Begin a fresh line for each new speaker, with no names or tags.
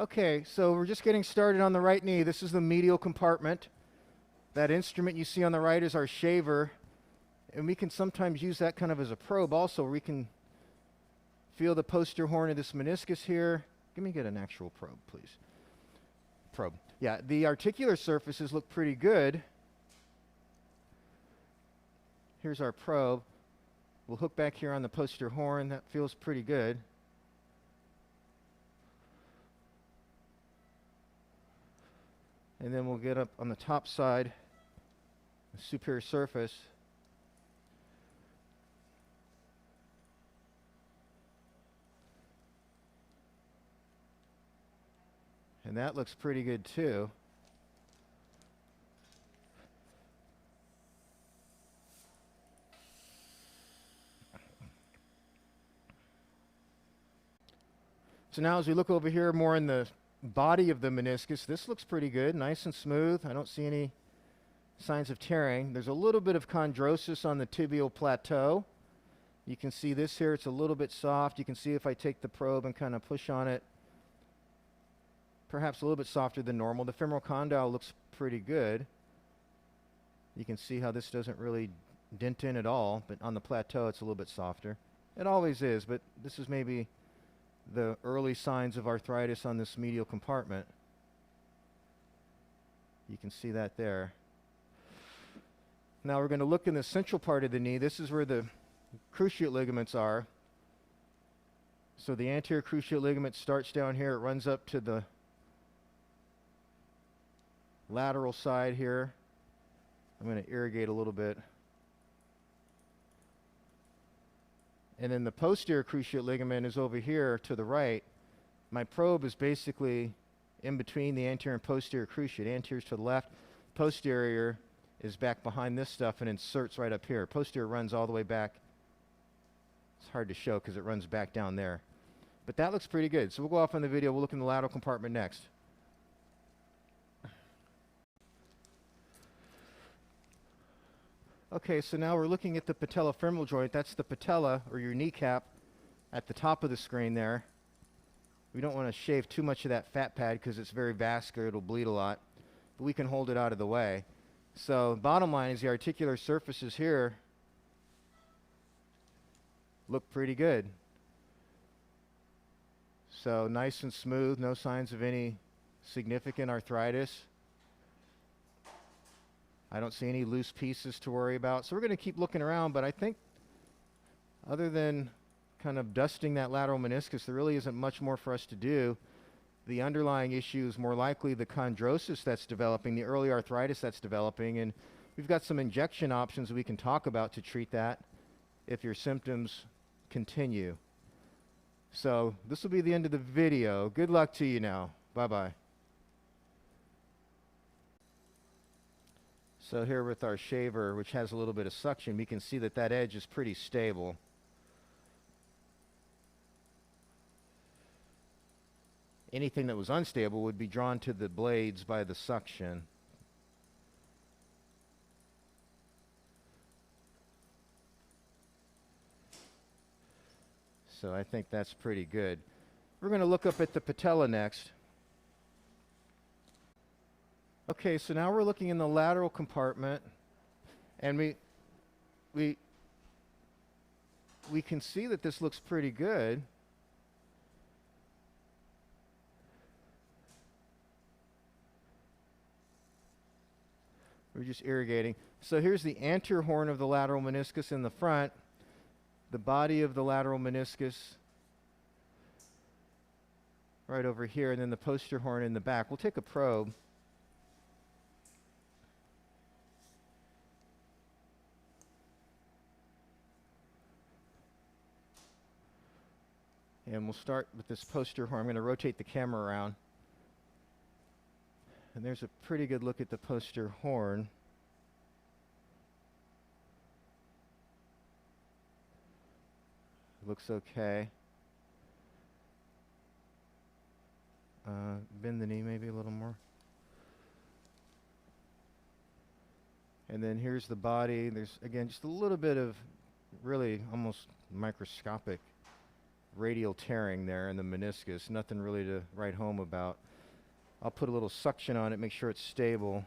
Okay, so we're just getting started on the right knee. This is the medial compartment. That instrument you see on the right is our shaver, and we can sometimes use that kind of as a probe also. We can feel the posterior horn of this meniscus here. Let me get an actual probe, please. Probe. Yeah, the articular surfaces look pretty good. Here's our probe. We'll hook back here on the posterior horn. That feels pretty good. And then we'll get up on the top side, the superior surface. And that looks pretty good too. So now as we look over here more in the body of the meniscus, this looks pretty good, nice and smooth. I don't see any signs of tearing. There's a little bit of chondrosis on the tibial plateau. You can see this here, it's a little bit soft. You can see if I take the probe and kind of push on it, perhaps a little bit softer than normal. The femoral condyle looks pretty good. You can see how this doesn't really dent in at all, but on the plateau it's a little bit softer. It always is, but this is maybe the early signs of arthritis on this medial compartment. You can see that there. Now we're going to look in the central part of the knee. This is where the cruciate ligaments are. So the anterior cruciate ligament starts down here. It runs up to the lateral side here. I'm going to irrigate a little bit. And then the posterior cruciate ligament is over here to the right. My probe is basically in between the anterior and posterior cruciate. Anterior is to the left. Posterior is back behind this stuff and inserts right up here. Posterior runs all the way back. It's hard to show because it runs back down there. But that looks pretty good. So we'll go off on the video. We'll look in the lateral compartment next. Okay, so now we're looking at the patellofemoral joint. That's the patella, or your kneecap, at the top of the screen there. We don't want to shave too much of that fat pad because it's very vascular. It'll bleed a lot. But we can hold it out of the way. So bottom line is the articular surfaces here look pretty good. So nice and smooth, no signs of any significant arthritis. I don't see any loose pieces to worry about. So we're going to keep looking around, but I think other than kind of dusting that lateral meniscus, there really isn't much more for us to do. The underlying issue is more likely the chondrosis that's developing, the early arthritis that's developing, and we've got some injection options we can talk about to treat that if your symptoms continue. So this will be the end of the video. Good luck to you now. Bye-bye. So here with our shaver, which has a little bit of suction, we can see that that edge is pretty stable. Anything that was unstable would be drawn to the blades by the suction. So I think that's pretty good. We're going to look up at the patella next. Okay, so now we're looking in the lateral compartment, and we can see that this looks pretty good. We're just irrigating. So here's the anterior horn of the lateral meniscus in the front, the body of the lateral meniscus right over here, and then the posterior horn in the back. We'll take a probe. And we'll start with this posterior horn. I'm going to rotate the camera around. And there's a pretty good look at the posterior horn. Looks okay. Bend the knee maybe a little more. And then here's the body. There's, again, just a little bit of really almost microscopic radial tearing there in the meniscus. Nothing really to write home about. I'll put a little suction on it, make sure it's stable.